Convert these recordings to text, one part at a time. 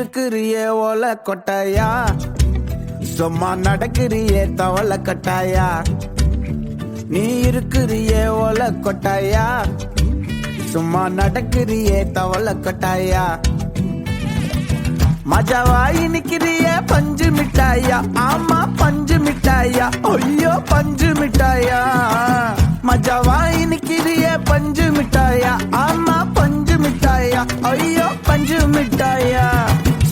இருக்கிறியே ஓல கொட்டாயா, சும்மா நடக்கிறியே தவள கட்டாயா. நீ இருக்கிறியே ஓல கொட்டாயா, சும்மா நடக்கிறியே தவள கட்டாயா. மஜாவாய் நிக்கிறிய பஞ்சு மிட்டாயா, ஆமா பஞ்சு மிட்டாயா, ஐயோ பஞ்சு மிட்டாயா. மஜாவாய் நிக்கிறிய பஞ்சு மிட்டாயா, ஆமா பஞ்சு மிட்டாயா, ஐயோ பஞ்சு மிட்டாயா.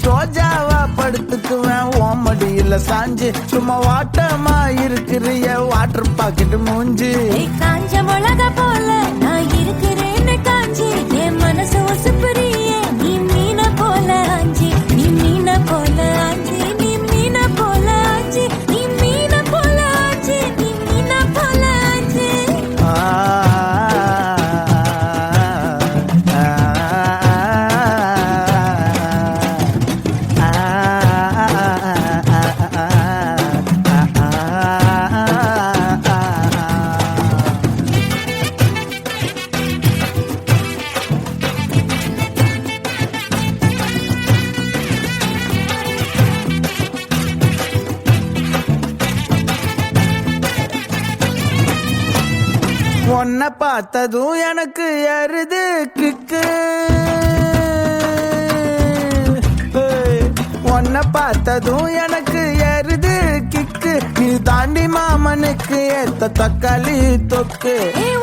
சோஜாவா படுத்துக்குவேன் ஓமடியில சாஞ்சு, சும்மா வாட்டமா இருக்கிறிய வாட்டர் பாக்கெட் மூஞ்சி. காஞ்ச மிளகா போல நான் இருக்கிறேன்னு காஞ்சி, என் மனசு ஒசுப்புறியே நீ மீன போல ஆஞ்சி, நீ மீன போல ஆஞ்சி, நீ மீன போல ஆஞ்சி, நீ மீன போல ஆஞ்சி, நீ மீன போல ஆஞ்சி. உன்னை பார்த்ததும் எனக்கு ஏறுது கிக்கு, உன்னை பார்த்ததும் எனக்கு ஏறுது கிக்கு. நீ தாண்டி மாமனுக்கு ஏத்த தக்காளி தொக்கு.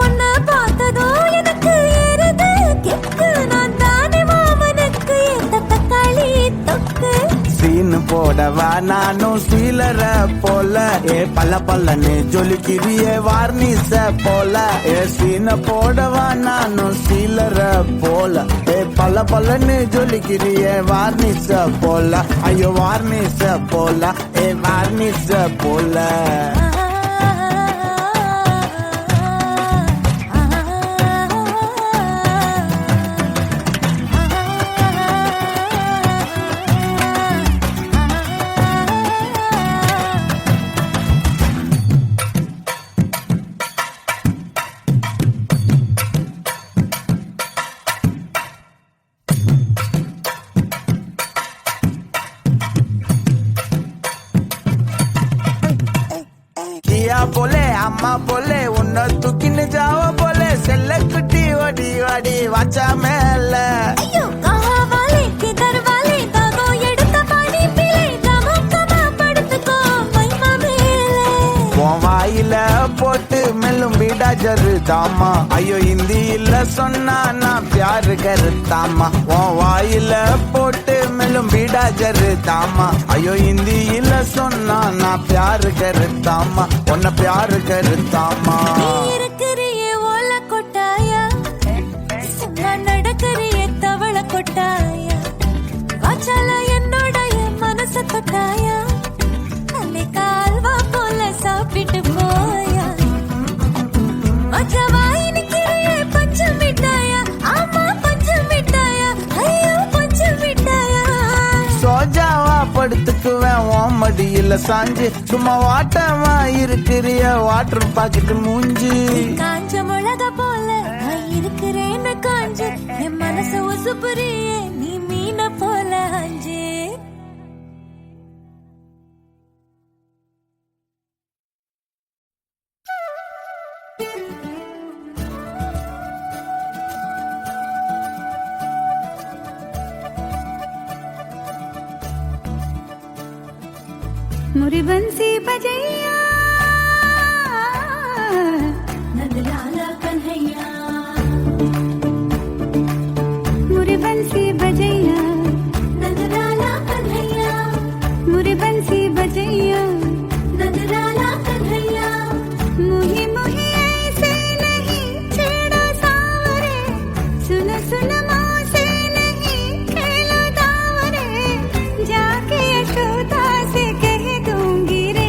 உன்னை பார்த்ததும் எனக்கு ஏறுது கிக்கு, நான் தாண்டி மாமனுக்கு ஏத்த தக்காளி தொக்கு. சீனு போடவா நானும் சீலர போல, ஏ பல்ல பல்லன்னு ஜொலிக்கிறியே வார்னிச போல. ஏ சீன போடவா நானும் சீலர போல, ஏ பல்ல பல்லன்னு ஜொலிக்கிறியே வார்னிச போல. ஐயோ வார்னிச போல, ஏ வார்னிச போல. போலே அம்மா போலே உன்னை தூக்கின்னு ஜாவ போலே, செல்ல குட்டி ஓடி ஓடி வாச்சா மேல. வாயில போட்டு மெல்லும் பீடா ஜரு தாமா, ஐயோ ஹிந்தியில சொன்னா நான் பியாரு கருத்தாமா. உன் வாயில போட்டு மெல்லும் பீடா ஜரு தாமா, ஐயோ ஹிந்தியில சொன்னா நான் பியாரு கருத்தாமா, உன்னை பியாரு கருத்தாமா. இருக்கிறியே ஓல கொட்டாயா, நடக்கிறியே தவள கொட்டாயா, வாச்சால என்னோடைய மனச தொட்டாயா, அன்னை கால்வா போல சாப்பிட்டு போயா. மஜாவாய் நிக்கிறியே பஞ்சு மிட்டாயா, ஆமா பஞ்சு மிட்டாயா, ஐயோ பஞ்சு மிட்டாயா. சோஜாவா படுத்துக்குவேன் ஓமடியில சாஞ்சு, சும்மா வாட்டமா இருக்கிறிய வாட்டர் பாக்கெட் மூஞ்சி. காஞ்ச மிளகா போல நான் இருக்கிறேன்னு காஞ்சு, என் மனச ஒசுப்புறியே நீ மீன போல ஆஞ்சு. मुरी बंसी बजैया नंदलाला कन्हैया, मुरी बंसी बजैया नंदलाला कन्हैया, मुरी बंसी बजैया नंदलाला कन्हैया. मुही मुही ऐसे नहीं छेड़ो सावरे, सुन सुन मौसे नहीं खेलो दावरे, जाके यशोदा से कह दूंगी रे,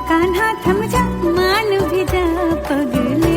कान्हा थम जा मान भी जा पगले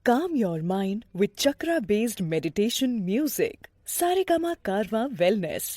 Calm your mind with chakra-based meditation music. Saregama Karwa Wellness.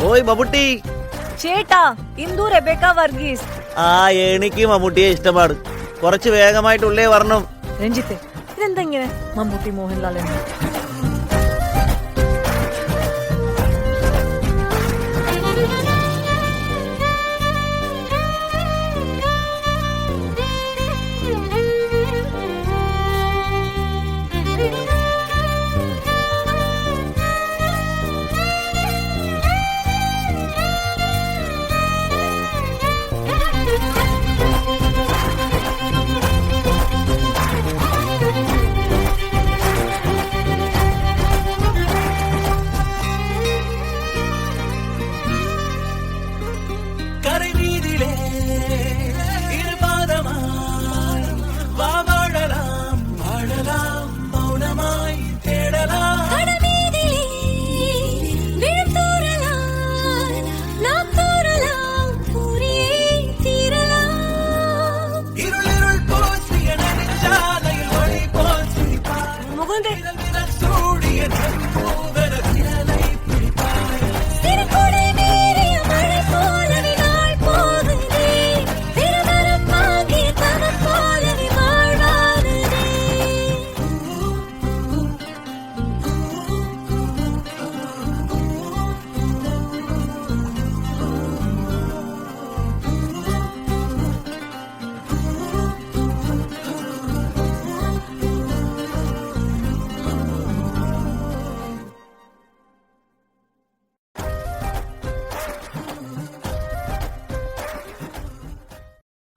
ഓയ് മമ്മൂട്ടി. ചേട്ടാ, ഇന്ദു റെബേക്ക വർഗീസ്. എനിക്ക് മമ്മൂട്ടിയെ ഇഷ്ടമാണ്. കുറച്ച് വേഗമായിട്ടുള്ളേ വരണം. രഞ്ജിത്തെ, ഇതെന്താ ഇങ്ങനെ മമ്മൂട്ടി മോഹൻലാൽ എന്ന്?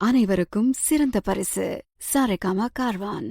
அனைவருக்கும் சிறந்த பரிசு. சாரேகாமா கார்வான்.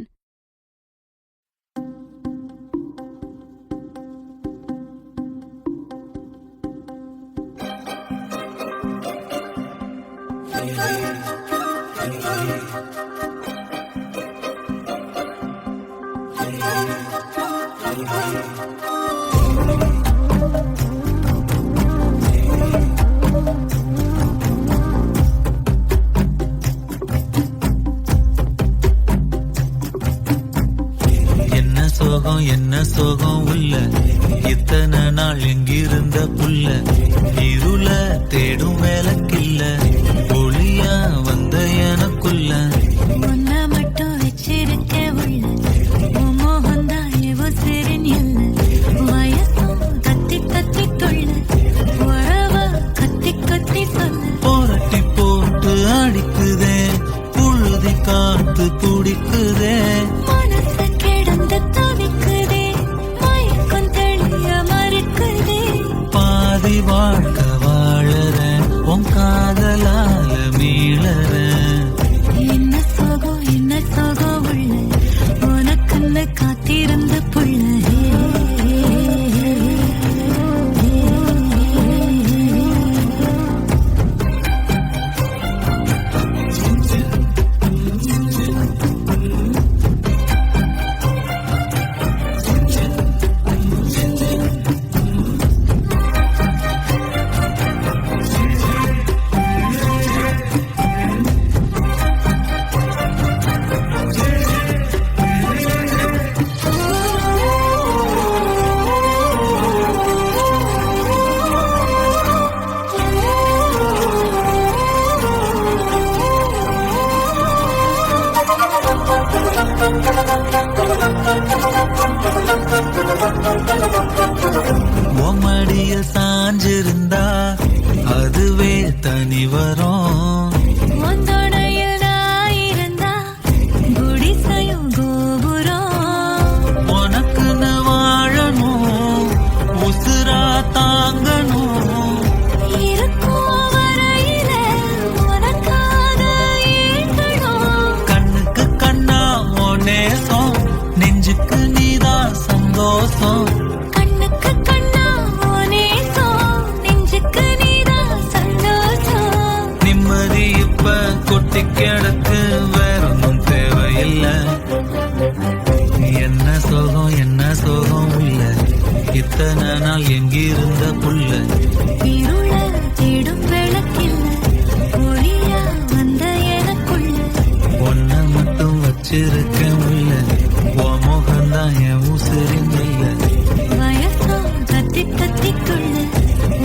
என்ன சோகம் உள்ள இத்தனை நாள் எங்கிருந்த புள்ள இருள தேடும் வேலைக்கில்ல ஒளியா வந்த எனக்குள்ள ஒன்ன மட்டும் வச்சிருக்க உள்ள மோகந்தாயவோ சிறின் எல்ல வயசும் கத்தி கத்தி தொள்ள உறவ கத்தி கத்தி சொல்ல போரட்டி போட்டு அடிக்குதே புழுதி காத்து துடிக்குதே வாழ்க்க வாழற உன் காதலால மீளற என்ன சோகம் உள்ள உனக்குன்னு காத்திருந்த புள்ள மடியில் சாஞ்சிருந்தா அதுவே தனி வரும் ஒந்தோடையில் நான் இருந்தா குடிசையும் கோபுரம் உனக்குன்னு வாழணும் உசுரா தாங்கணும் இருக்கும் வரையில உனக்காக ஏங்கணும் கண்ணுக்கு கண்ணா ஓ நேசம் நெஞ்சுக்கு நீதான் சந்தோஷம் கண்ணுக்கு கண்ணா ஓனேசம் நெஞ்சுக்கு நீதான் சந்தோஷம் நிம்மதி இப்ப கொட்டி கிடக்கு வேறொன்னும் தேவையில்லை என்ன சோகம் உள்ள இத்தனை நாள் எங்கிருந்த புள்ள இருள தேடும் விளக்கில்ல ஒளியா வந்த எனக்குள்ள ஒன்ன மட்டும் வச்சிருக்க உள்ள உன் முகம்தான் என் உசிரின் இல்லை வயசும் கத்தி கத்தி கொள்ள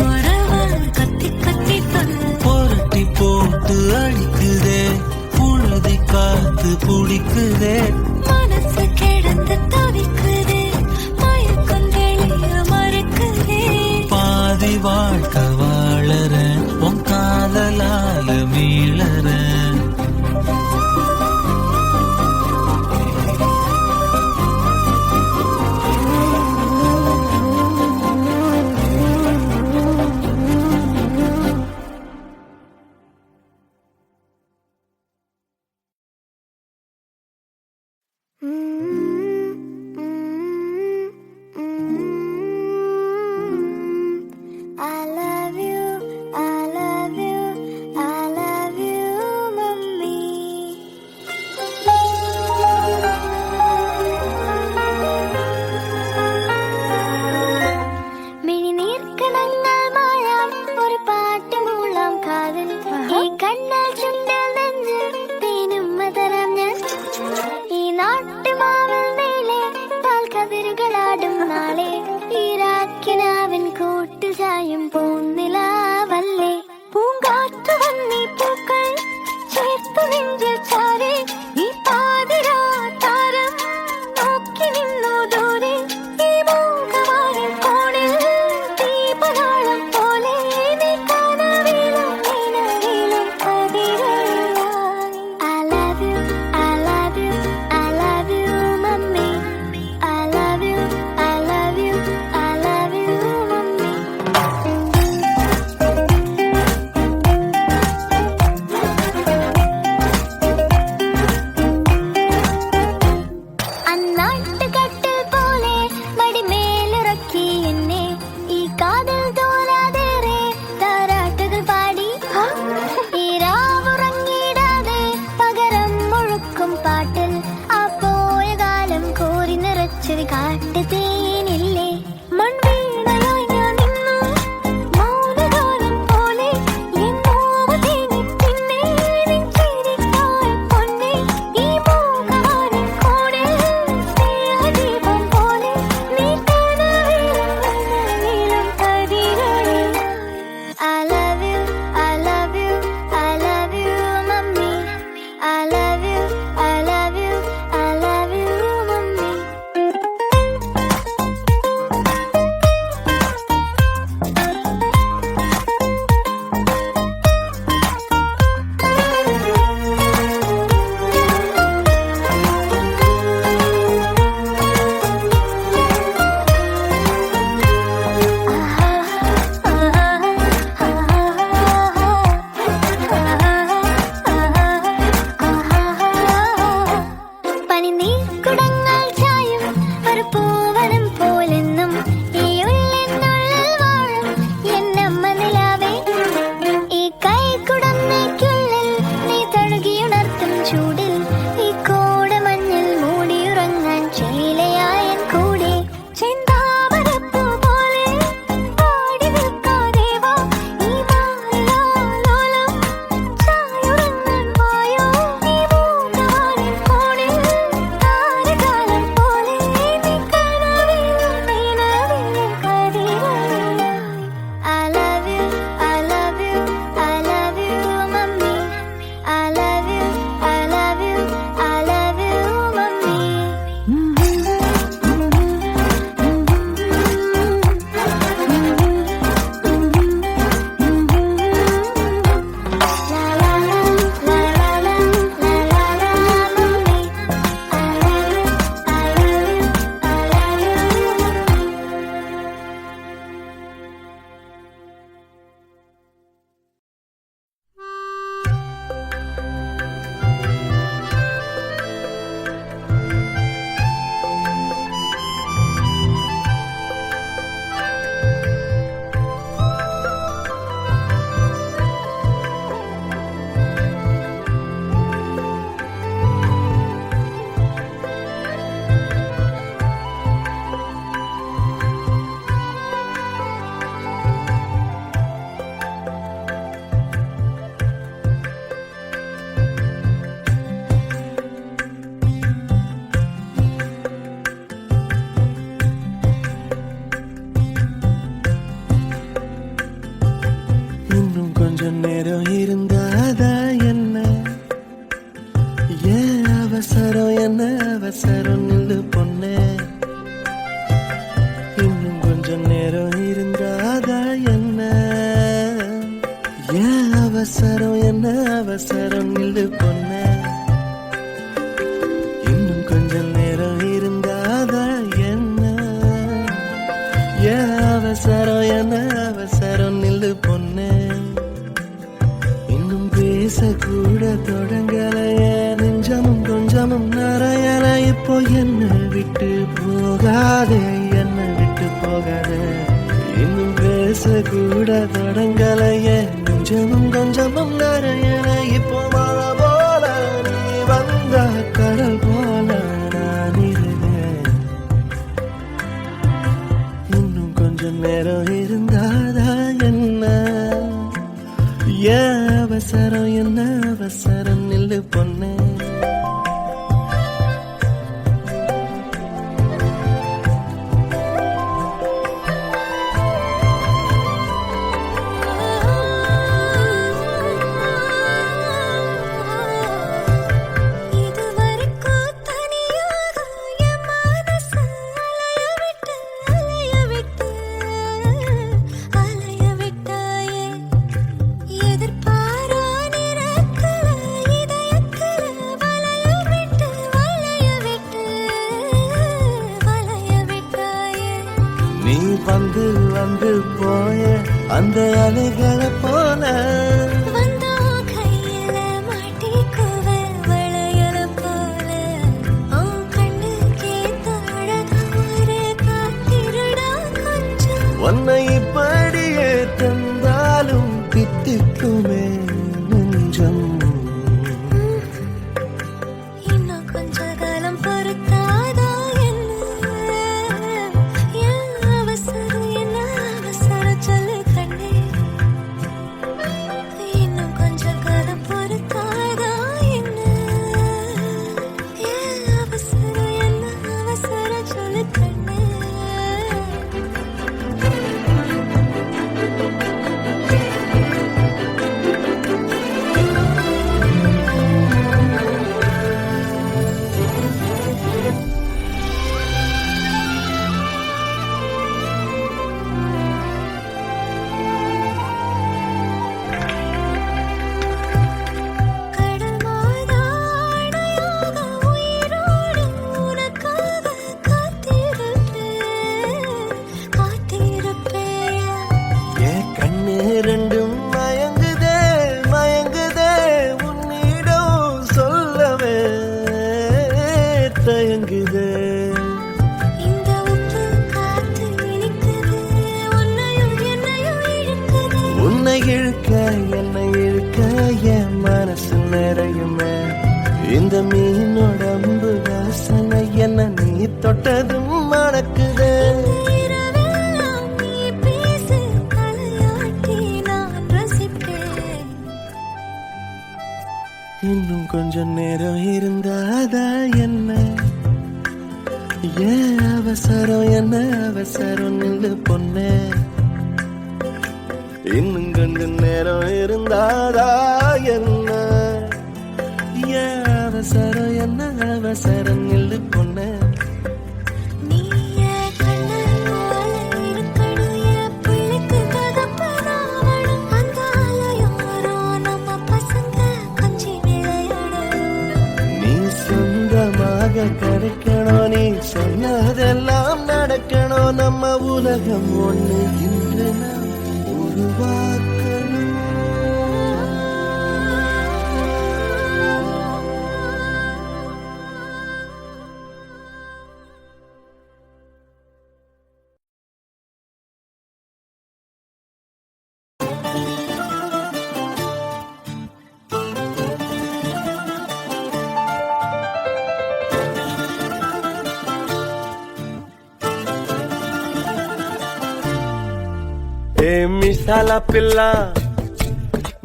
உறவ கத்தி கத்தி சொல்ல புரட்டி போட்டு அடிக்குதே புழுதி காத்து பிடிக்குதே மனசு கிடந்து தவிக்குதே மயக்கம் தெளிய மறுக்குதே பாதி வாழ்க்க வாழற உன் காதலால மீளற I love you, I love you, I love you, mummy. മിഴിനീർക്കണങ്ങൾ മായാം ഒരു പാട്ട് മൂളാം കാതിൽ ഈ കണ്ണാൽ ചുണ്ടിൽ നെഞ്ചിൽ തേനും മതരം ഞാൻ ഈ നാട്ടുമാവിൽ നീളെ പാൽക്കതിരുകളാടും നാളെ ഈരാക്കിനാവിൻ കൂട്ടിൽ ചായും പൂന്നിലാവല്ലേ പൂങ്കാറ്റു വന്നീ പൂക്കൾ ചേർത്തു നെഞ്ചിൽ ചാരെ ഈ പാതിരാ താരം നോക്കി നിന്നു ദൂരെ ഈ മൂകമാരിൽ കോണിൽ ദീപനാളം പോലെ നീ കനവിലും നിലവിലും കതിരേ அவசரம் என்ன அவசரம் நில்லு பொண்ணே இன்னும் கொஞ்சம் நேரம் இருந்தாதா என்ன ஏன் அவசரம் என்ன அவசரம் நில்லு பொண்ணே இன்னும் கொஞ்சம் நேரம் இருந்தாதா என்ன ஏன் அவசரம் என்ன அவசரம் நில்லு பொண்ணே இன்னும் பேசக்கூட தொடங்கலையே நெஞ்சமும் கொஞ்சமும் நிறையல இப்போ என்ன விட்டு போகாதே என்ன விட்டு போகாதே இன்னும் பேசக்கூட தொடங்கலையே நெஞ்சமும் கொஞ்சமும் நிறையல இப்போ மழை போல நீ வந்த கடல் போல நான் இருந்தேன் இன்னும் கொஞ்சம் நேரம் இருந்தாதா என்ன ஏன் அவசரம் என்ன அவசரம் நில்லு பொண்ணே இதுவரைக்கும் தனியாக என் மனசு அலைய விட்டாயே எதிர்பாரா நிறக்கல இதயக்கல வளைய விட்டாயே நீ வந்து வந்து போய அந்த அலைகளை போல வந்தா கையில மாட்டிக்குவ வளையல போல உன் கண்ணுக்கே அழகா ஒரு காத்திருடா கொஞ்சம் உன்னை இப்படியே தந்தாலும் பித்திக்குமே நெஞ்சம் இன்னும் கொஞ்ச காலம் பொறுத்தாதா என்ன ஏன் அவசரம் என்ன அவசரம் சொல்லு கண்ணே இன்னும் கொஞ்ச காலம் பொறுத்தாதா என்ன ஏன் அவசரம் என்ன அவசரம் சொல்லு கண்ணே கடல் மாதாடையாக உயிரோடு உனக்காக காத்திருப்பேயா என் கண்ணு ரெண்டும் மயங்குதே மயங்குதே உன்னிடம் சொல்லவே தயங்குதே இந்த உப்பு காத்து இனிக்குது உன்னையும் என்னையும் இழுக்குது உன்னை இழுக்க என்னை இழுக்க என் மனசு நிறையுமே இந்த மீனோடம்பு வாசனை என்ன நீ தொட்டதும் மணக்குதே இரவெல்லாம் நீ பேசு தலையாட்டி நான் ரசிப்பேன் இன்னும் கொஞ்சம் நேரம் இருந்தாதா என்ன ஏன் அவசரம் என்ன அவசரம் நில்லு பொண்ணே இன்னும் கொஞ்சம் நேரம் இருந்தாதா என்ன ஏன் அவசரம் என்ன அவசரம் நில்லு பொண்ணே நீ என் கண்ணன் போல இருக்கணும் என் பிள்ளைக்கு தகப்பனாவணும் அந்த அலையோரம் நம்ம பசங்க கொஞ்சி விளையாடணும் நீ சொந்தமாக கிடைக்கணும் நீ சொன்னதெல்லாம் நடக்கணும் நம்ம உலகம் ஒண்ணு இன்று நாம் உருவாக்கணும் ఏ మిసాల పిల్ల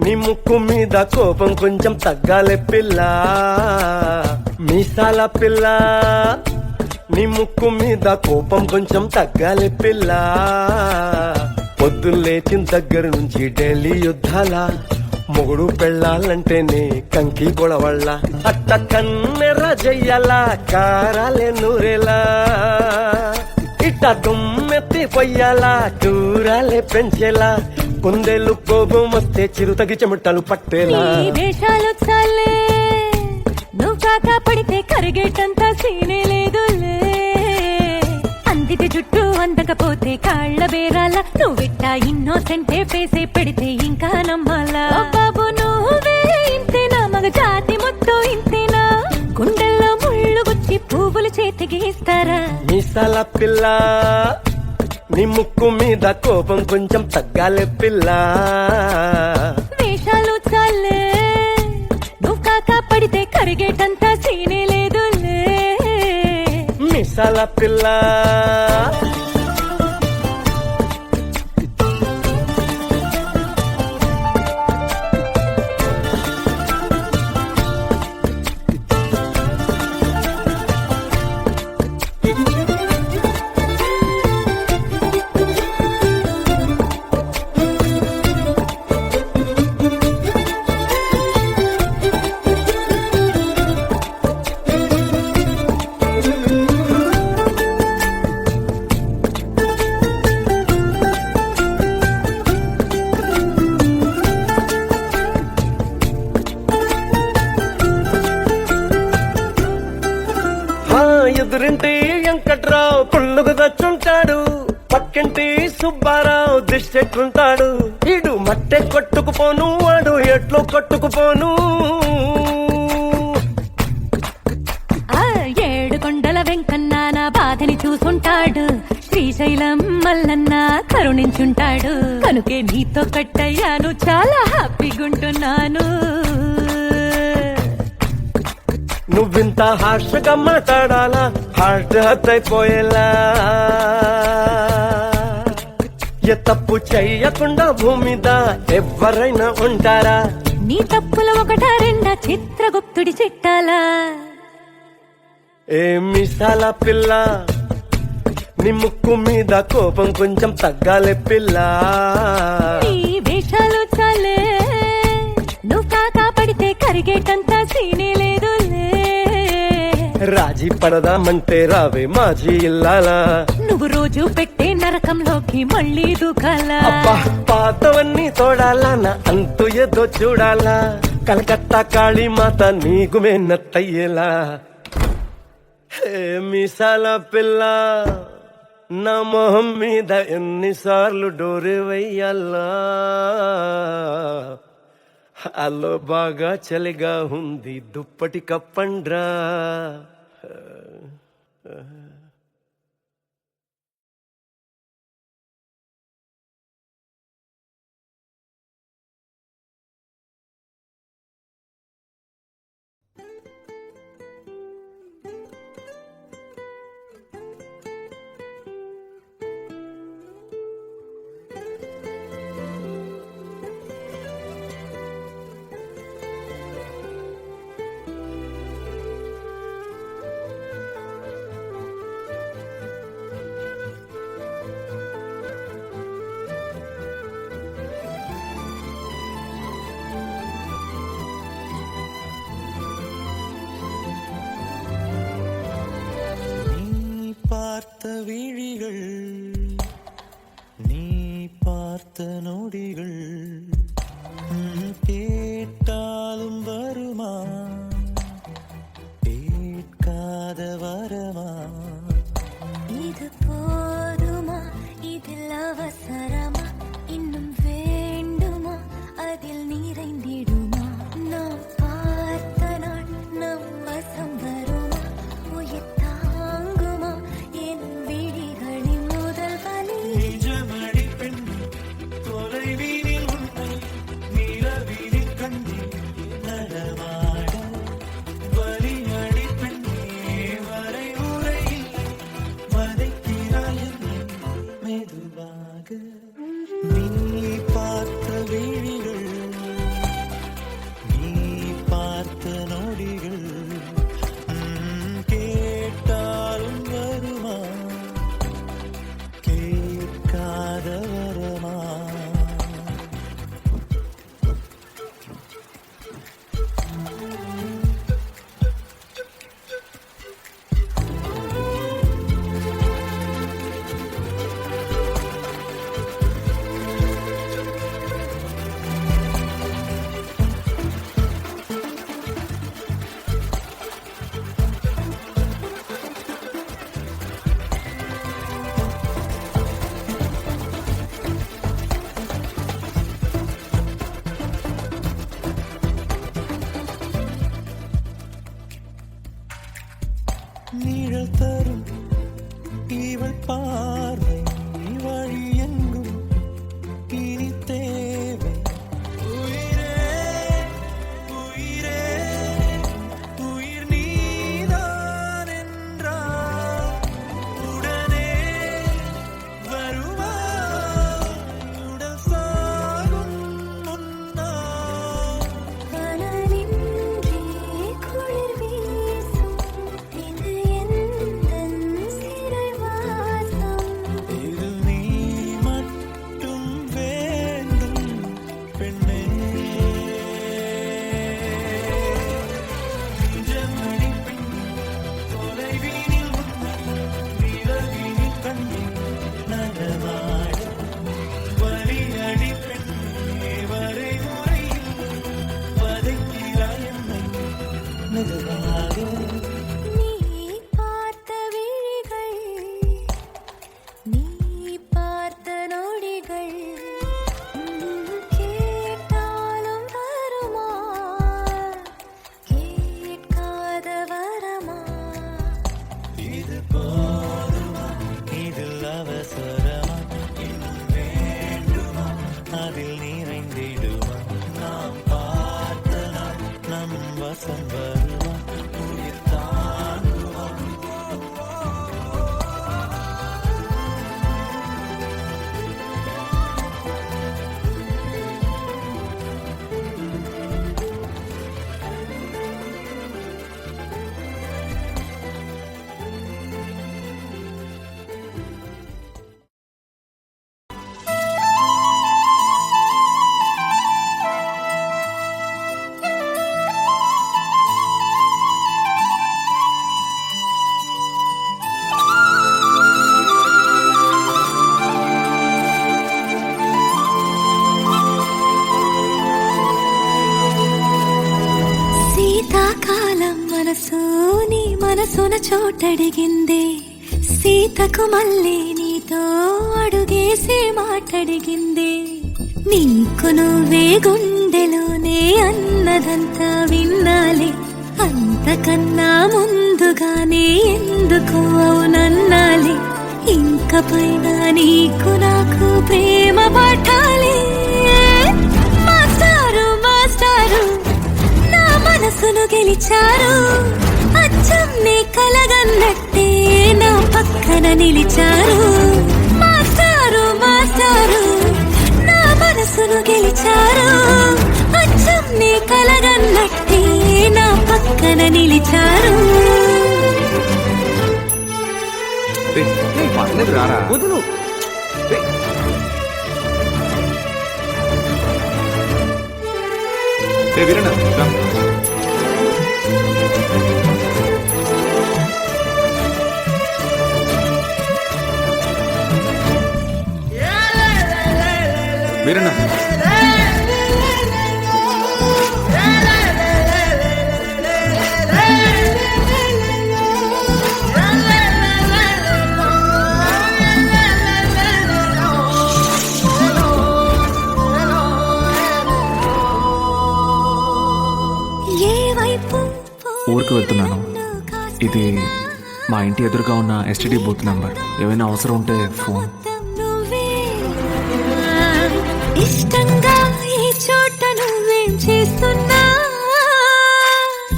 నీ ముక్కు మీద కోపం కొంచెం తగ్గాలి పిల్ల మీసాల పిల్ల నీ ముక్కు మీద కోపం కొంచెం తగ్గాలి పిల్ల పొద్దున్న లేచిన దగ్గర నుంచి ఢిల్లీ యుద్ధాల మొగుడు పెళ్ళాలంటేనే కంకి పొడవళ్ళ అట్ట కన్నెర చెయ్యాల కారాలే నూరేలా ఇట్ట దుమ్మెత్తి పొయ్యాలా కూరాలే పెంచేలా కొందేళ్ళు కోపం వస్తే చిరుతగి చెమటలు పట్టేలా నీ వేషాలు చాలే నువ్వు కాక పడితే కరిగేటంత సీనే లేదులే అందిటి జుట్టు అందకపోతే కాళ్ళ బేరాల నువ్విట్టా ఇన్నోసెంటే ఫేసే పెడితే ఇంకా నమ్మాలా బాబు నువ్వే ఇంతేనా మగ జాతి మొత్తం ఇంతేనా గుండెల్లో ముళ్ళు గుచ్చి పువ్వులు చేతికి ఇస్తారా మీసాల పిల్ల నీ ముక్కు మీద కోపం కొంచెం తగ్గాలే పిల్ల వేషాలు చాలే నువ్వు కాక పడితే కరిగేటంత సీనే లేదులే మీసాల పిల్ల ఎదురింటి వెంకట్రావు పుల్లుకు దచ్చుంటాడు పక్కింటి సుబ్బారావు దిష్టెట్లుంటాడు ఈడు మట్టె కొట్టుకుపోను వాడు ఎట్లో కొట్టుకుపోను ఏడు కొండల వెంకన్న నా బాధని చూసుంటాడు శ్రీశైలం మల్లన్న కరుణించుంటాడు కనుకే నీతో కట్టయ్యాను చాలా హ్యాపీగుంటున్నాను నువ్వింత హార్షగా మాట్లాడాలా హార్ట్ హర్ట్ అయిపోయేలా ఏ తప్పు చెయ్యకుండా భూమి మీద ఎవరైనా ఉంటారా నీ తప్పుల ఒకటా రెండా చిత్రగుప్తుడి చిట్టాలా ఏ మిసాల పిల్ల నీ ముక్కు మీద కోపం కొంచెం తగ్గాలే పిల్ల నీ వేషాలు చాలే నువ్వు కాకా పడితే కరిగేటంత సీనే లేదులే రాజీ పడదామంటే రావే మాజీ ఇల్లాలా నువ్వు రోజు పెట్టే నరకంలోకి మళ్ళీ దూకాలా అబ్బా పాతవన్నీ తోడాలా నా అంతు ఏదో చూడాలా కలకత్తా కాళీ మాత నీకు మెన్నత్తయ్యేలా హే మీసాల పిల్ల నా మొహం మీద ఎన్నిసార్లు డోరే వెయ్యాలా అల్లో బాగా చలిగా ఉంది దుప్పటి కప్పండ్రా பார்த்த விழிகள் நீ பார்த்த நொடிகள் கேட்டாலும் வருமா கேட்காத வரமா இது போதுமா இதில் அவசரமா இன்னும் வேண்டுமா அதில் நிறைந்திடுமா நாம் பார்த்த நாள் நம் வசம் வருமா உயிர் தாங்குமா என் விழிகளில் நிழல் தரும் இவள் பார்வை வழி எங்கும் இனி தேவை உயிரே உயிரே உயிர் நீதான் என்றால் உடனே வருவாய் உடல் சாகும் முன்னால் கனலின்றி குளிர் வீசும் இது எந்தன் சிறைவாசம். இது நீ மட்டும் வேண்டும் பெண்ணே நிஜமணி பெண் தொலைவீனில் உன்னை நிலவினில் கண்ணீர் நடமாட வழியடி பெண்ணே வரை முறையில் வதைக்கிறாய் என்னை மெதுவாக நீ பார்த்த விழிகள், நீ பார்த்த நொடிகள், கேட்டாலும் வருமா, கேட்காத வரமா? இது போதுமா இதில் அவசரமா இன்னும் வேண்டுமா அதில் நிறைந்திடுமா நாம் பார்த்த நாள் நம் வசம் வருமா உயிர் தாங்குமா శీతాకాలం మనసు నీ మనసున చోటడిగిందే, సీతకు మళ్ళీ నీతో అడుగేసి మాటడిగిందే. నీకు నువ్వే గుండెలోనే అన్నదంతా విన్నాలే, అంతకన్నా ముందుగానే ఎందుకు అవునన్నాలే. ఇంక పైన నీకు నాకు ప్రేమ పాఠాలే. మాస్టారు మాస్టారు నా మనసును గెలిచారు, అచ్చం నే కలగన్నట్టే నా పక్కన నిలిచారు. మాస్టారు మాస్టారు నా మనసును గెలిచారు, అచ్చం నే కలగన్నట్టే నా పక్కన నిలిచారు. వదులు వీరన్న ఊరికి వెళ్తున్నాను. ఇది మా ఇంటి ఎదురుగా ఉన్న ఎస్టీడీ బూత్ నంబర్. ఏమైనా అవసరం ఉంటే ఫోన్. ఇష్టంగా ఈ చోట నువ్వేం చేస్తున్నా,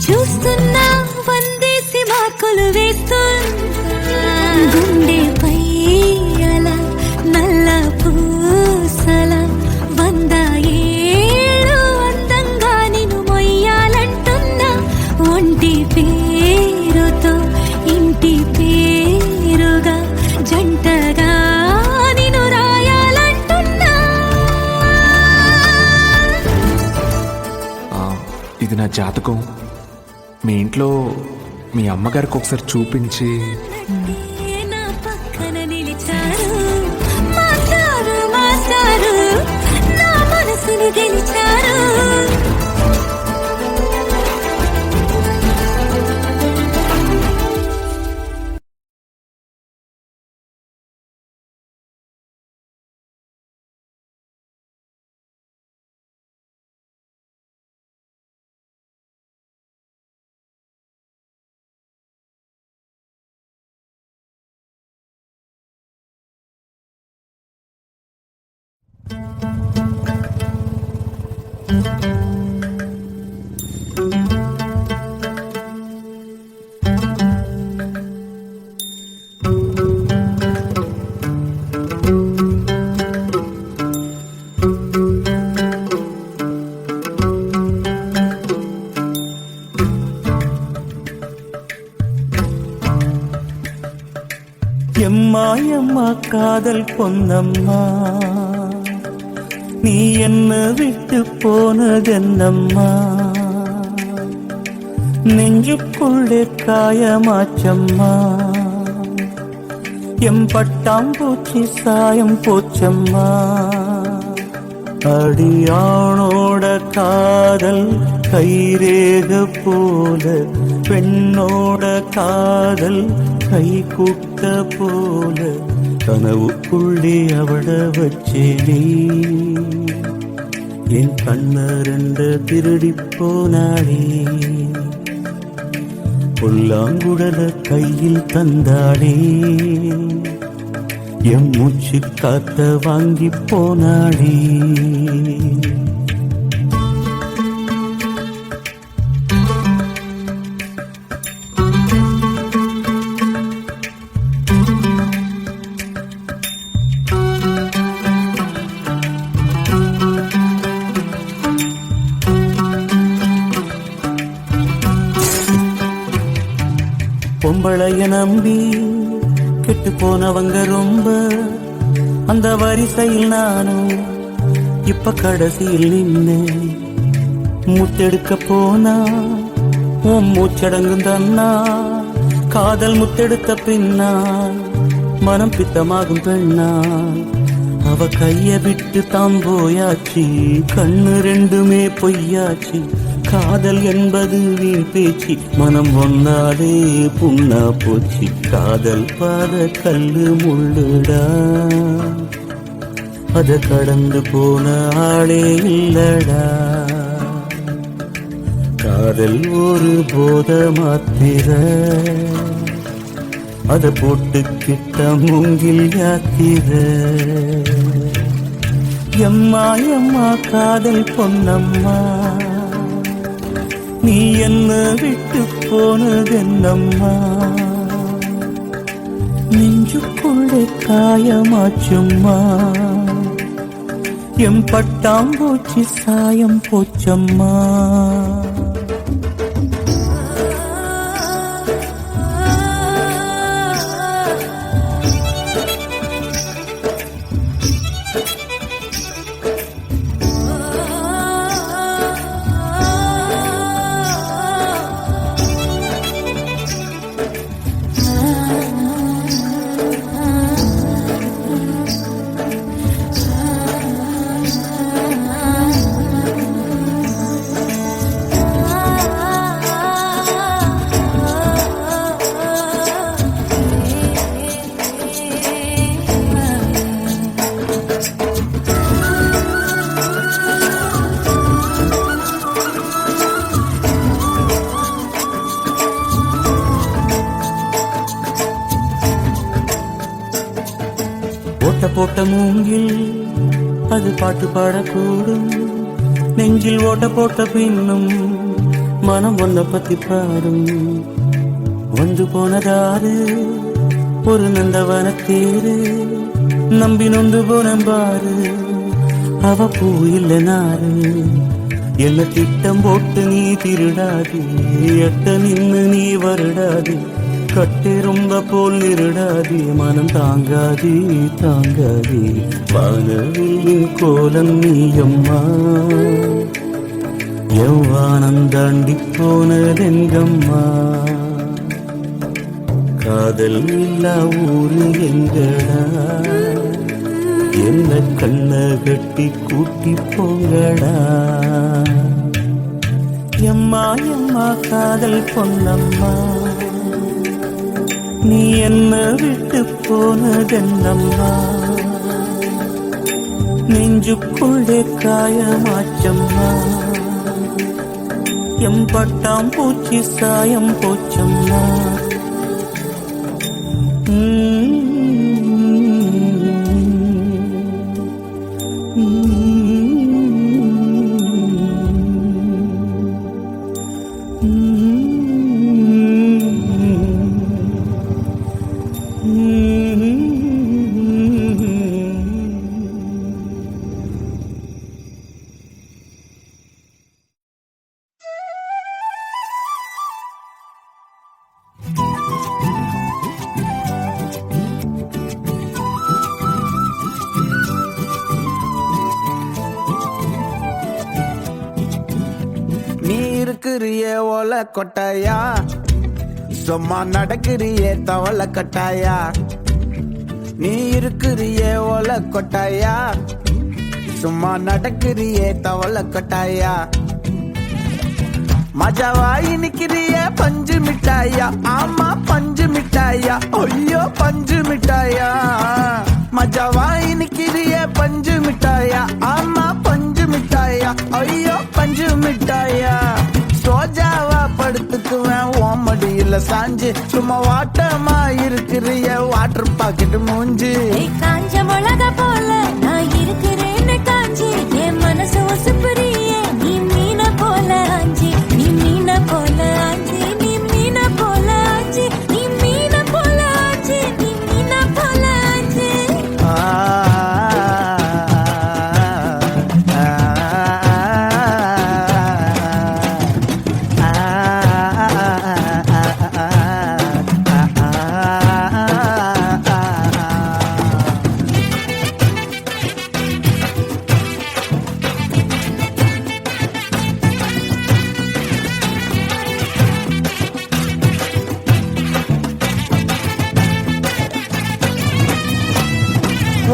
చూస్తున్నా వందేసి మార్కులు వేస్తున్నా. గుండెపై అలా నల్ల పూసల 100 ఏళ్ళు అందంగా నిన్ను మొయ్యాలంటున్నా. ఒంటి పేరుతో ఇంటి పేరుగా జంటగా నిన్ను రాయాలంటున్నా. ఇది నా జాతకం. మీ ఇంట్లో మీ అమ్మగారికి ఒకసారి చూపించి. నా పక్కన నిలిచారు మాస్టారు మాస్టారు నా మనసును గెలిచారు. எம்மா காதல் பொன்னம்மா, நீ என்ன விட்டு போனதென்னம்மா, நெஞ்சுக்குள்ளே காயமாச்சம்மா, எம் பட்டாம்பூச்சி சாயம் போச்சம்மா. அடியானோட காதல் கைரேக போல, பெண்ணோட காதல் கை கூட்ட போல, கனவுக்குள்ளே அவட வச்சேனே, என் கண்ணரண்ட திருடி போனாளே, புல்லாங்குடல கையில் தந்தாளே, எம் மூச்சு காத்த வாங்கி போனாளே. பொம்பளைய நம்பி கெட்டு போனவங்க ரொம்ப, அந்த வரிசையில் நானும் இப்ப கடைசியில் நின்று முத்தெடுக்க போனா உன் மூச்சடங்கும் தன்னா, காதல் முத்தெடுத்த பின்னா மனம் பித்தமாகும் பெண்ணா, அவ கைய விட்டு தாம் போயாச்சு, கண்ணு ரெண்டுமே பொய்யாச்சு, காதல் என்பது வீண் பேச்சு, மனம் ஒன்னாலே புண்ணா போச்சு, காதல் பாத கல்லு முள்ளுடா, அத கடந்து போன ஆளே இல்லடா, காதல் ஒரு போத மாத்திர, அத போட்டுக்கிட்ட மூங்கில் யாத்திர. எம்மா காதல் பொன்னம்மா, நீ என்ன விட்டு போனதென்னம்மா, நெஞ்சுக்குள்ளே காயமாச்சும்மா, எம் பட்டாம்பூச்சி சாயம் போச்சம்மா. ஓட்ட போட்ட மூங்கில் அது பாட்டு பாடக்கூடும், நெஞ்சில் ஓட்ட போட்ட பின்னும் மனம் ஒன்ன பத்தி பாடும். வந்து போனதாரு ஒரு நந்தவன தேரு, நம்பி நொந்து போனம்பாரு, அவ பூ இல்ல நாரு, என்ன திட்டம் போட்டு நீ திருடாது, எட்ட நின்னு நீ வருடாது, கட்டு ரொம்ப போல் நிருடாது, மனம் தாங்காது தாங்காது, வானவில்லின் கோலம் நீயம்மா, எவ்வானம் தாண்டி போனதெங்கம்மா, காதல் இல்லா ஊரு எங்கடா, என்ன கண்ண கட்டி கூட்டி போங்கடா. எம்மா காதல் பொன்னம்மா, நீ என்ன விட்டு போனதென்னம்மா, நெஞ்சுக்குள்ளே காயமாச்சம்மா, எம் பட்டாம்பூச்சி சாயம் போச்சம்மா. இருக்கிறியே ஓல கொட்டாயா, சும்மா நடக்கிறியே தவள கட்டாயா. நீ இருக்கிறியே ஓல கொட்டாயா, சும்மா நடக்கிறியே தவள கட்டாயா. மஜாவாயி நிக்கிறிய பஞ்சு மிட்டாயா, ஆமா பஞ்சு மிட்டாயா, ஐயோ பஞ்சு மிட்டாயா. மஜாவாயி நிக்கிறிய பஞ்சு மிட்டாயா, ஆமா பஞ்சு மிட்டாயா, ஐயோ பஞ்சு மிட்டாயா. சோஜாவா படுத்துக்குவேன் ஓமடியில சாஞ்சு, சும்மா வாட்டமா இருக்கிறிய வாட்டர் பாக்கெட் மூஞ்சி. காஞ்ச மிளகா போல நான் இருக்கிறேன்னு காஞ்சி, என் மனசு ஒசுப்புறியே நீ மீன போல ஆஞ்சி, நீ மீன போல ஆஞ்சி, நீ மீன போல ஆஞ்சி, நீ மீன போல ஆஞ்சி, நீ மீன போல ஆஞ்சி.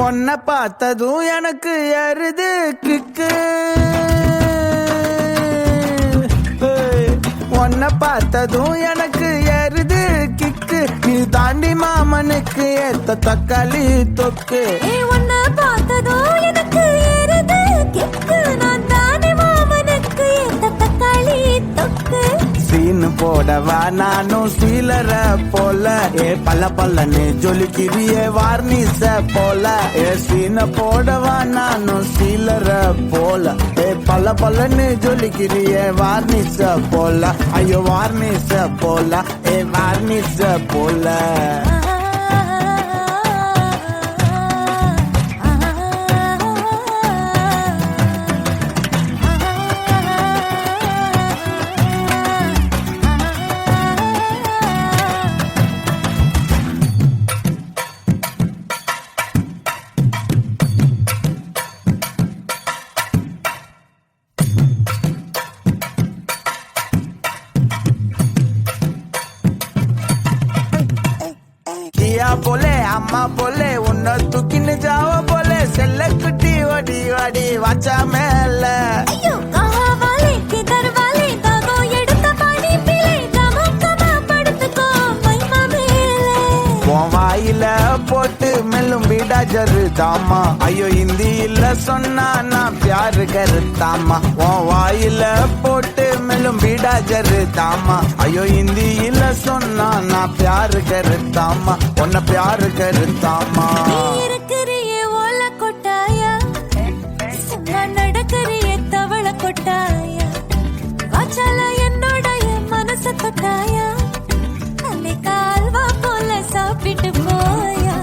உன்னை பார்த்ததும் எனக்கு எருது கிக்கு, உன்னை பார்த்ததும் எனக்கு எருது கிக்கு. நீ தாண்டி மாமனுக்கு ஏத்த தக்காளி தொக்கு. உன்னை பார்த்ததோ எனக்கு ஏறுது கிக்கு, நான் தானே மாமனுக்கு ஏத்த தக்காளி தொக்கு. சீனு போடவா நானும் சீலர போல, ஏ பல்ல பல்லன்னு ஜொலிக்கிறியே வார்னிச போல. ஏ சீன போடவா நானும் சீலர போல, ஏ பல்ல பல்லன்னு ஜொலிக்கிறியே வார்னிச போல. ஐயோ வார்னிச போல, ஏ வார்னிச போல. கியா போலே அம்மா போலே உன்னை தூக்கின்னு ஜாவ போலே, செல்ல குட்டி ஓடி ஓடி வாச்சா மேல. ஐயோ காவாலே கிதர்வாலே தாகோ எடுத்த பாடி பிளே, கமக்கமா படுத்துக்கோ மைமா மேலே. உன் வாயில போட்டு மெல்லும் வீடா ஜரு தாமா, ஐயோ ஹிந்தியில சொன்னா நான் பியாரு கருத்தாமா. உன் வாயில போட்டு மெல்லும் வீடா ஜரு தாமா, ஐயோ ஹிந்தியில சொன்னா நான் பியாரு கருத்தாமா, உன்னை பியாரு கருத்தாமா. நீ இருக்கிறியே ஓல கொட்டாயா, சும்மா நடக்கிறியே தவள கொட்டாயா. வாச்சால என்னோடைய மனச தொட்டாயா, அன்னை கால்வா போல சாப்பிட்டு போயா.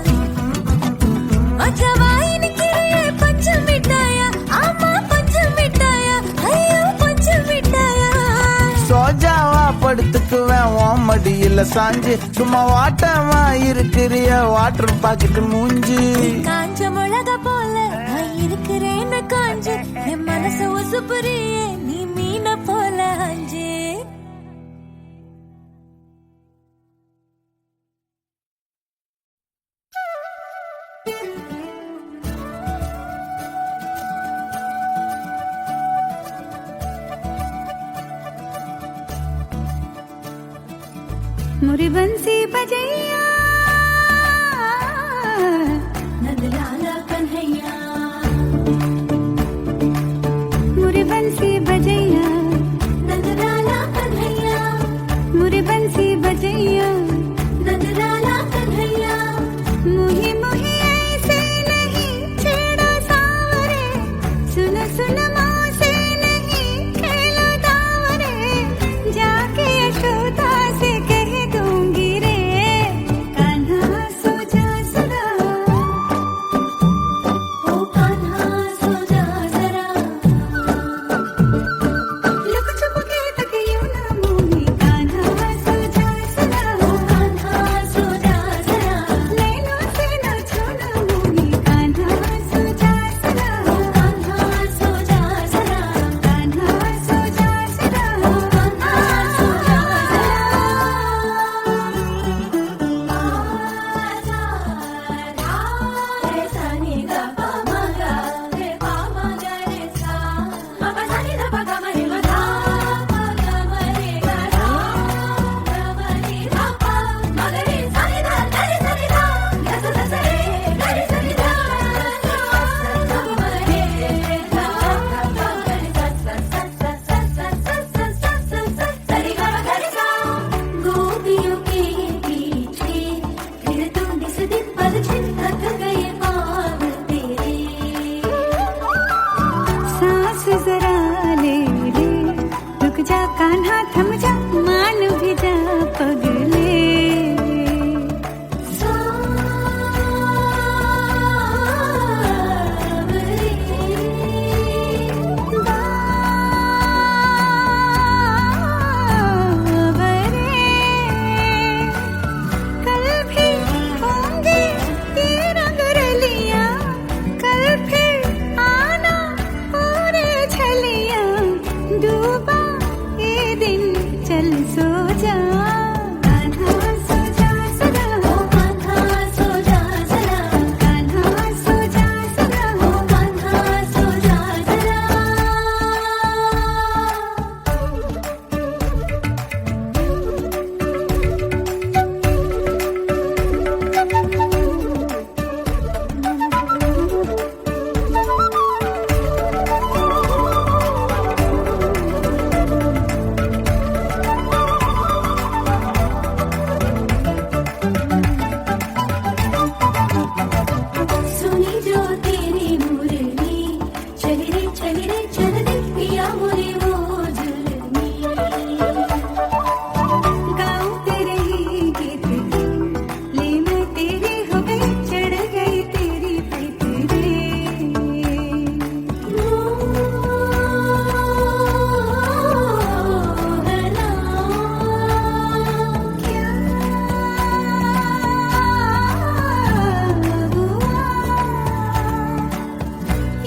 மஜாவாய் நிக்கிறியே பஞ்சு மிட்டாயா, ஆமா பஞ்சு மிட்டாயா, ஐயோ பஞ்சு மிட்டாயா. சோஜாவா படுத்துக்குவேன் ஓமடியில சாஞ்சு, சும்மா வாட்டமா இருக்கிறிய வாட்டர் பாக்கெட் மூஞ்சி. காஞ்ச மிளகா போல நான் இருக்கிறேன்னு காஞ்சு, என் மனசு ஒசுப்புறியே நீ மீன போல ஆஞ்சு. मुरी बंसी बजैया, नंदलाला कन्हैया, मुरी बंसी बजैया, नंदलाला कन्हैया, मुरी बंसी बजैया. नंदलाला कन्हैया. मुही मुही ऐसे नहीं छेड़ो सावरे, सुन सुन माँ से नहीं खेलो दावरे. जाके यशोदा से कह दूंगी रे, कान्हा सो जा जरा, ओ कान्हा सो जा जरा. लुक छुप के तक यूं ना मोही, कान्हा सो जा जा कान्हा सो जा सदा ओ कान्हा सो जा जरा कान्हा सो जा सदा ओ कान्हा सो जा जरा सुनी जो तेरी मुरली चली रे चल दे पिया मोरे वो जुलमी गाऊं तेरे ही गीत ले मैं तेरी हो गई चढ़ गई तेरी प्रीत रे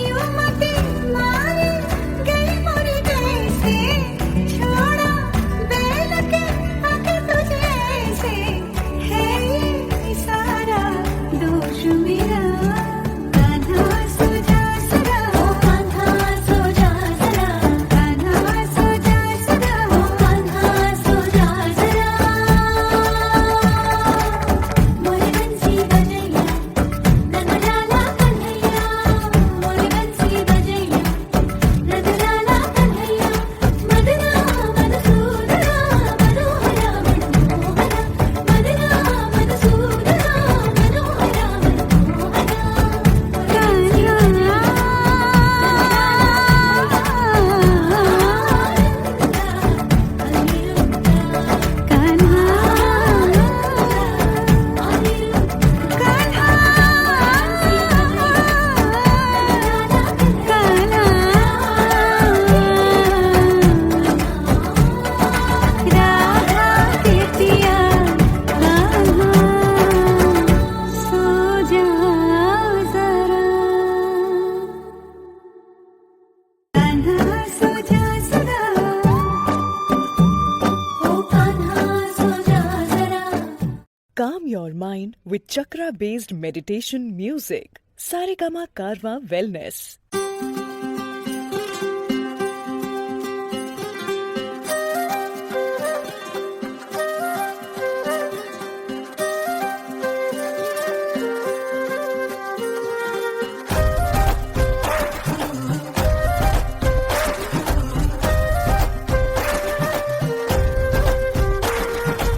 यूं मत मारे गई मोरे कैसे छोड़ा बैल के पग तुझे से है ये सारा दोष मेरा कान्हा सो जा सदा ओ कान्हा सो जा जरा कान्हा सो जा सदा ओ कान्हा सो जा जरा मोरे बंसी बजैया नगराला कन्हैया मोरे बंसी बजैया नगराला कन्हैया मदना मधुसूदना मनोहरा मनमोहना मदना मधुसूदना मनोहरा राधा के पिया सो जा जरा कान्हा सो जा सदा ओ कान्हा सो जा जरा Calm your mind with chakra based meditation music. Saregama Karwa Wellness.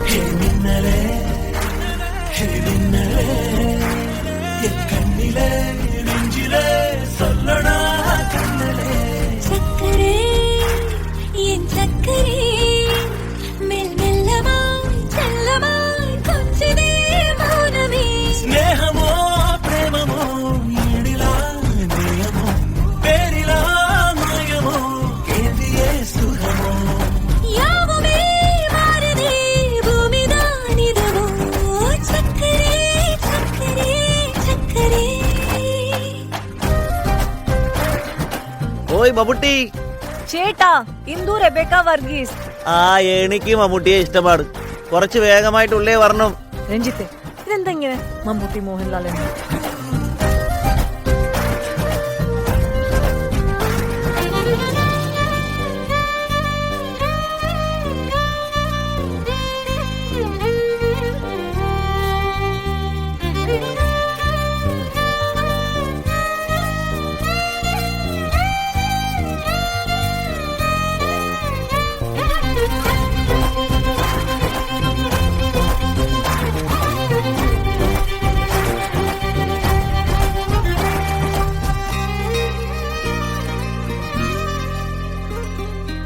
ஹே மின்னலே ஹே மின்னலே என் கண்ணிலே நெஞ்சிலே சொல்லடா கண்ணலே சக்கரே என் சக்கரே மெல் மெல்லமாய் செல்லமாய் கொஞ்சதே மௌனமே ஸ்நேகமோ பிரேமமோ ஈடிலா நேயமோ பேரிலா மாயமோ கேந்தியே சுகமோ யாவுமே மாறுதே பூமிதானிதவோ சக்கரே சக்கரே சக்கரே ഓയ് മമ്മൂട്ടി ചേട്ടാ ഇന്ദു റെബേക്ക വർഗീസ് ആ എനിക്ക് മമ്മൂട്ടിയെ ഇഷ്ടമാണ് കുറച്ച് വേഗമായിട്ടുള്ളേ വരണം രഞ്ജിത്തെ ഇതെന്താ ഇങ്ങനെ മമ്മൂട്ടി മോഹൻലാൽ എന്ന്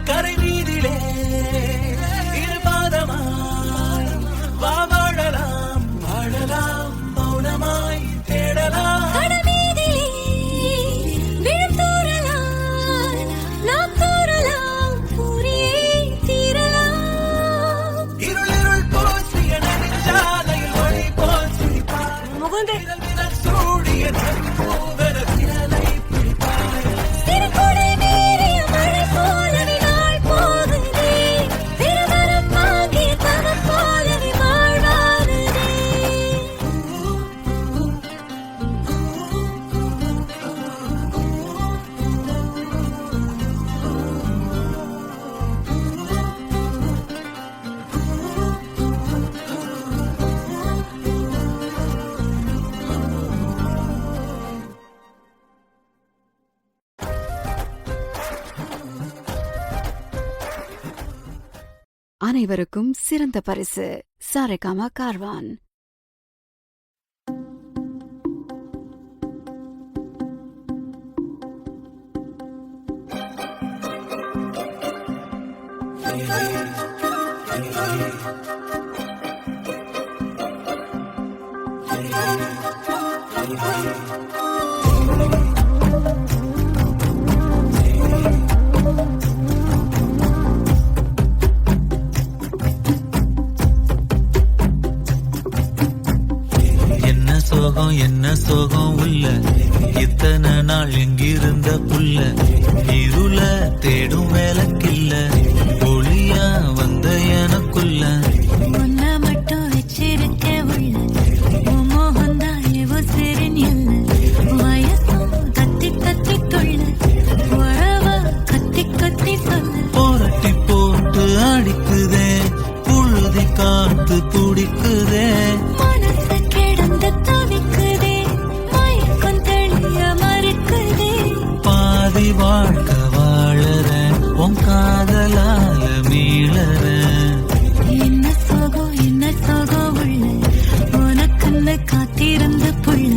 கரை மீதிலே இருபாதமாய் வா வாழலாம் வாழலாம் மௌனமாய் தேடலாம் கடமீதிலே விழுத்தூறலாம் நாம் தூறலாம் பூரியே தீரலாம் இருள் இருள் போற்றிய நெடுஞ்சாலையில் ஒளி போற்றி മുകുന്ദേ சூடிய நற்பூவன விரலை பிடிப்பாய் திருக்குடை மீறிய மழை போல நாள் போகுதே திருவரம் வாங்கி அனைவருக்கும் சிறந்த பரிசு சாரேகாமா கார்வான். என்ன சோகம் உள்ள இத்தனை நாள் எங்கிருந்த புள்ள இருள தேடும் வேலைக்கில்ல ஒளியா வந்த எனக்குள்ள உன்ன மட்டும் வச்சிருக்க உள்ள மோகந்தான் எவோ சிறின் இல்ல வயசும் கத்தி கத்தி தொள்ள உறவ கத்தி கத்தி சொல்ல போரட்டி போட்டு அடிக்குதே புழுதி காத்து துடிக்குதே மனசு கிடந்து தவிக்குதே மயக்கம் தெளிய மறுக்குதே பாதி வாழ்க்கை வாழறேன் உன் காதலால மீளறேன் என்ன சோகம் உள்ள உனக்குன்னு காத்திருந்த புள்ள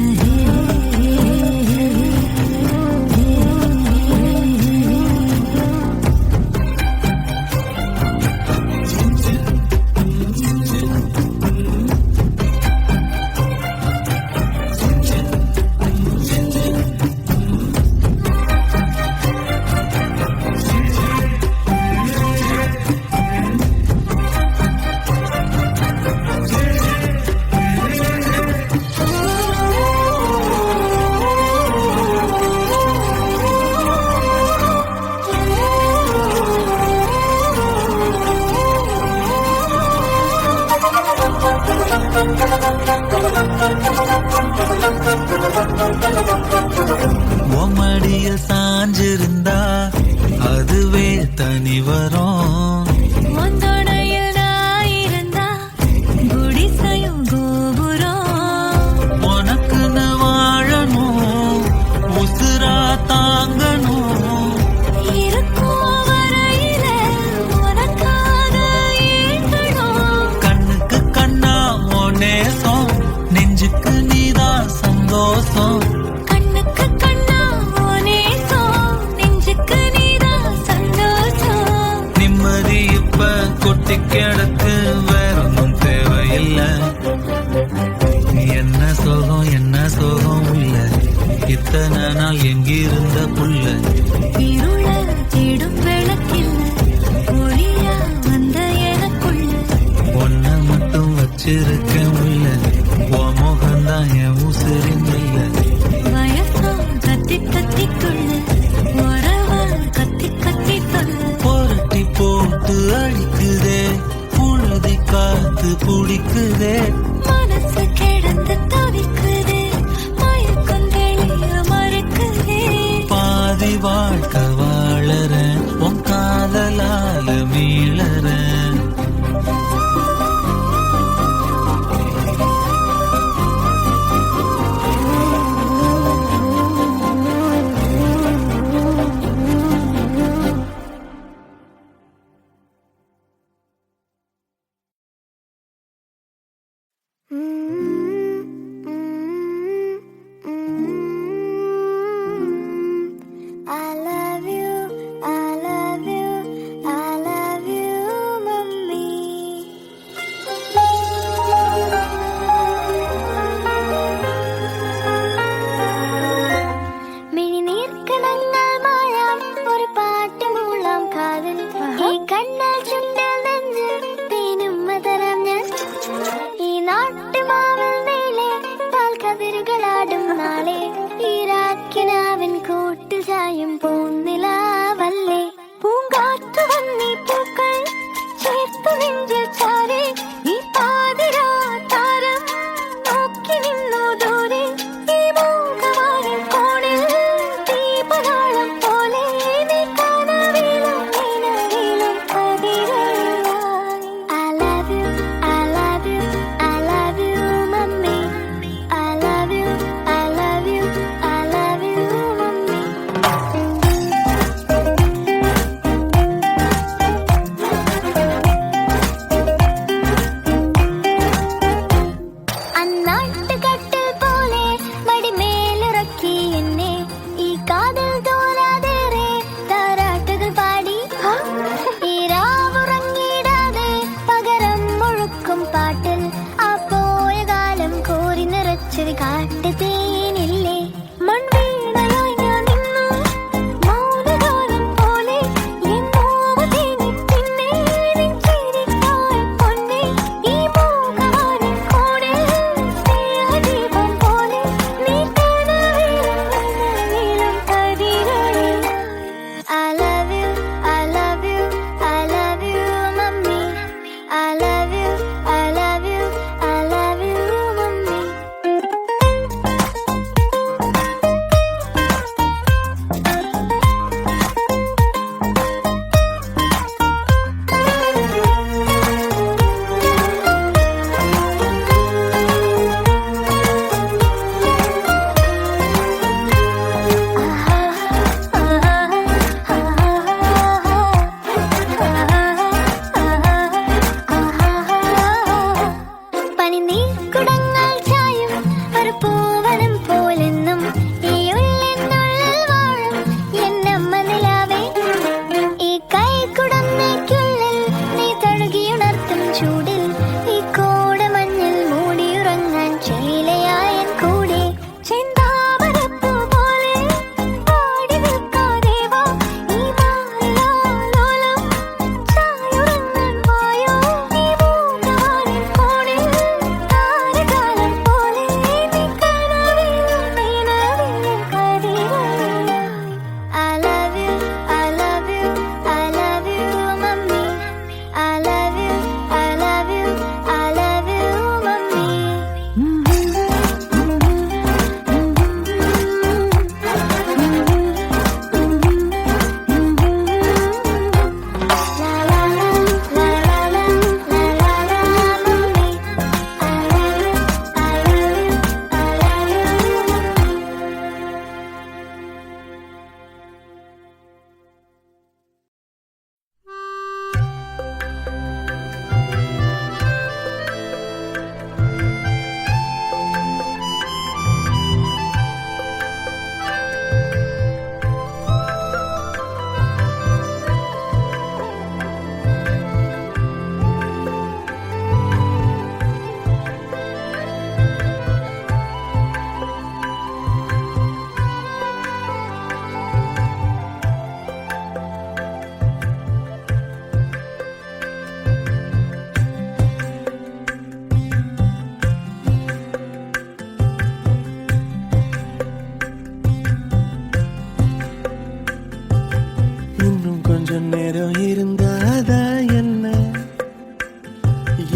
மடிய சாஞ்சிருந்தா அதுவே தனி வரும் உந்தோடையில் நான் இருந்தா குடிசையும் கோபுரம் உனக்குன்னு வாழணும் உசுரா தாங்கணும் இருக்கும் வரையில உனக்காக ஏங்கணும் கண்ணுக்கு கண்ணா ஓ நேசம் நெஞ்சுக்கு நீதான் சந்தோஷம் கண்ணுக்கு கண்ணா நேசம் நெஞ்சுக்கு நீதான் சந்தோஷம் நிம்மதி இப்ப கொட்டி கிடக்கு வேற ஒன்றும் தேவையில்லை என்ன சோகம் உள்ள இத்தனை நாள் எங்கிருந்த புள்ள இருள தேடும் விளக்கில்ல ஒளியா வந்த எனக்குள்ள ஒன்ன மட்டும் வச்சிருக்க உள்ள உன் முகம்தான் என் உசிரின் இல்ல வயசும் கத்தி கத்தி கொள்ள உறவ கத்தி கத்தி சொல்ல புரட்டி போட்டு அடிக்குதே புழுதி காத்து பிடிக்குதே மனசு கிடந்து தவிக்குதே மயக்கம் தெளிய மறுக்குதே பாதி வாழ்க்கை வாழறேன் உன் காதலால மீளறேன் I love you, I love you, I love you, mummy. മിഴിനീർക്കണങ്ങൾ മായാം ഒരു പാട്ട് മൂളാം കാതിൽ ഈ കണ്ണൽ ചുണ്ടിൽ നെഞ്ചിൽ തേനും മതരം ഞാൻ ഈ നാട്ടുമാവിൽ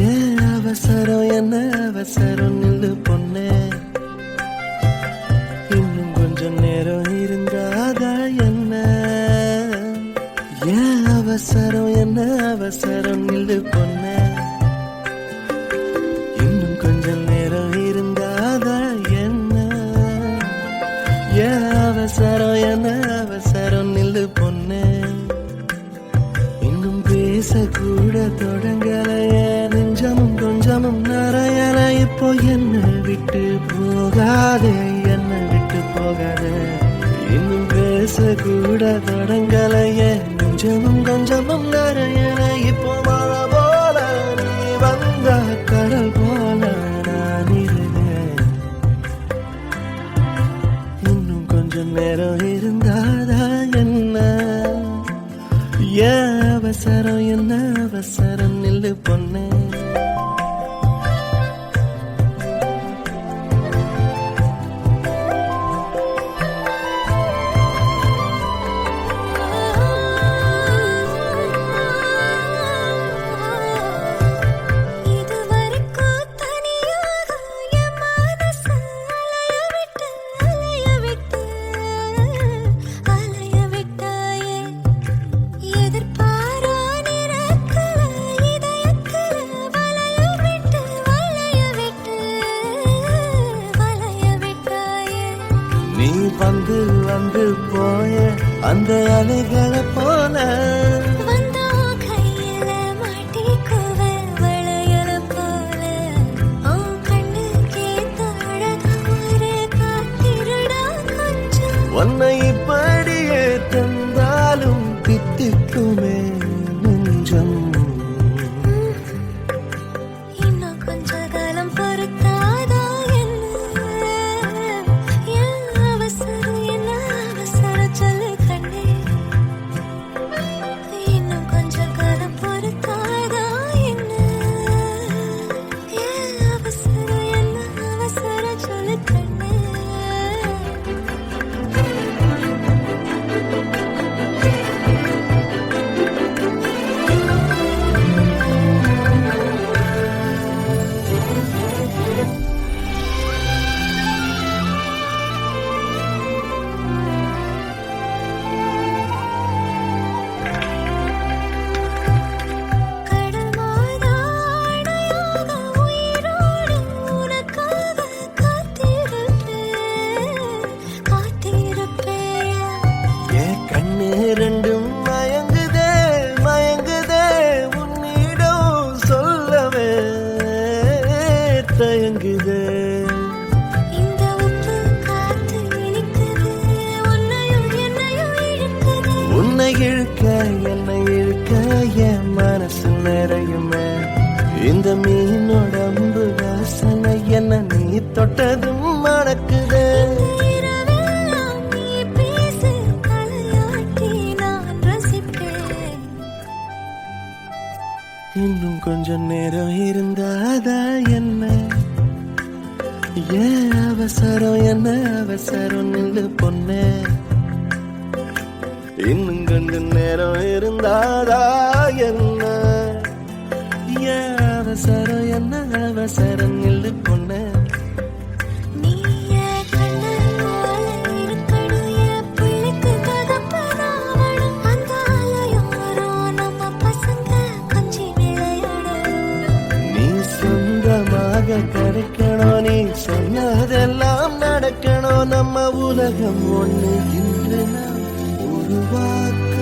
ஏன் அவசரம் என்ன அவசரம் நில்லு பொண்ணே இன்னும் கொஞ்சம் நேரம் இருந்தாதா என்ன ஏன் அவசரம் என்ன அவசரம் நில்லு பொண்ணே இன்னும் கொஞ்சம் நேரம் இருந்தாதா என்ன ஏன் அவசரம் என்ன அவசரம் நில்லு பொண்ணே இன்னும் பேசக்கூட தொடங்கலையே நெஞ்சமும் கொஞ்சமும் நிறையல இப்போ என்ன விட்டு போகாதே என்ன விட்டு போகாதே இன்னும் பேசக்கூட தொடங்கலையே நெஞ்சமும் கொஞ்சமும் நிறையல இப்போ மழை போல நீ வந்த கடல் போல நான் இருந்தேன் இன்னும் கொஞ்சம் நேரம் இருந்தாதா என்ன ஏன் அவசரம் என்ன அவசரம் நில்லு பொண்ணே இதுவரைக்கும் தனியாக என் மனசு அலைய விட்டாயே எதிர்பாரா நிறக்கல இதயக்கல வளைய விட்டாயே நீ வந்து வந்து போய அந்த அலைகளை போல வந்தா கையில மாட்டிக்குவ வளையல போல உன் கண்ணுக்கே அழகா ஒரு காத்திருடா கொஞ்சம் உன்னை இப்படியே தந்தாலும் தித்திக்குமே நெஞ்சம் இன்னும் கொஞ்ச காலம் பொறுத்தாதா என்ன ஏன் அவசரம் என்ன அவசரம் சொல்லு கண்ணே இன்னும் கொஞ்ச காலம் பொறுத்தாதா என்ன ஏன் அவசரம் என்ன அவசரம் சொல்லு கண்ணே கடல் மாதாடையாக உயிரோடு உனக்காக காத்திருப்பேயா என் கண்ணு ரெண்டும் மயங்குதே மயங்குதே உன்னிடம் சொல்லவே தயங்குதே இந்த உப்பு காத்து இனிக்குது உன்னையும் என்னையும் இழுக்குது உன்னை இழுக்க என்னை இழுக்க என் மனசு நிறையுமே இந்த மீனோட அம்பு வாசனை என்ன நீ தொட்டதும் மணக்குதே இரவெல்லாம் நீ பேசு தலையாட்டி நான் ரசிப்பேன் இன்னும் கொஞ்சம் நேரம் இருந்தாதா என்ன ஏன் அவசரம் என்ன அவசரம் நில்லு பொண்ணே இன்னும் கொஞ்சம் நேரம் இருந்தாதா என்ன ஏன் அவசரம் என்ன அவசரம் நில்லு பொண்ணே நீயே கண்ணல் போல இருக்கணும் என் பிள்ளைக்கு தகப்பனாவணும் அந்த அலையோரம் நம்ம பசங்க கொஞ்சி விளையாடணும் நீ சொந்தமாக கிடைக்கணும் நீ சொன்னதெல்லாம் நடக்கணும் நம்ம உலகம் ஒண்ணு இன்று நாம் உருவாக்க